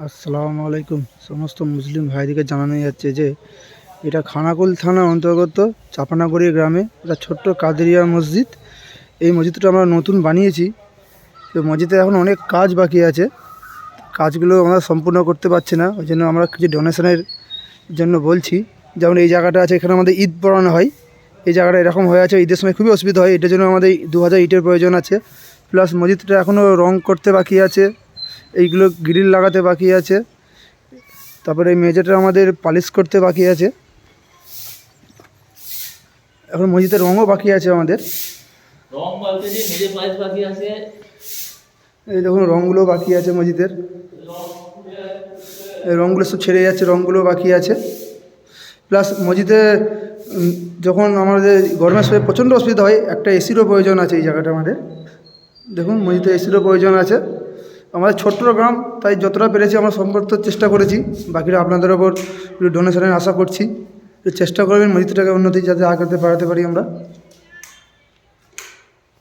আসসালামু আলাইকুম। সমস্ত মুসলিম ভাইদেরকে জানানো যাচ্ছে যে এটা খানাকুল থানার অন্তর্গত চাপানাগড়ি গ্রামে একটা ছোট্ট কাদেরিয়া মসজিদ। এই মসজিদটা আমরা নতুন বানিয়েছি। তো মসজিদে এখন অনেক কাজ বাকি আছে, কাজগুলো আমরা সম্পূর্ণ করতে পারছি না, ওই জন্য আমরা কিছু ডোনেশনের জন্য বলছি। যেমন এই জায়গাটা আছে, এখানে আমাদের ঈদ পড়ানো হয়। এই জায়গাটা এরকম হয়ে আছে, ঈদের সময় খুবই অসুবিধা হয়, এটার জন্য আমাদের 2000 ইটের প্রয়োজন আছে। প্লাস মসজিদটা এখনও রং করতে বাকি আছে, এইগুলো গ্রিল লাগাতে বাকি আছে। তারপরে এই মেঝেটা আমাদের পালিশ করতে বাকি আছে। এখন মসজিদের রঙও বাকি আছে আমাদের। রং বলতে যে মেঝে পালিশ বাকি আছে। এই দেখুন রঙগুলো বাকি আছে মসজিদের, এই রঙগুলো সব ছেড়ে যাচ্ছে, রঙগুলো বাকি আছে। প্লাস মসজিদে যখন আমাদের গরমের সময় প্রচণ্ড অসুবিধা হয়, একটা এসিরও প্রয়োজন আছে এই জায়গাটা আমাদের। দেখুন মসজিদে এসিরও প্রয়োজন আছে। আমাদের ছোট্ট গ্রাম, তাই যতটা পেরেছি আমরা সম্পর্ক চেষ্টা করেছি। বাকিটা আপনাদের ওপর ডোনেশনের আশা করছি, চেষ্টা করবেন মসজিদটাকে উন্নতি যাতে আগাতে বাড়াতে পারি আমরা।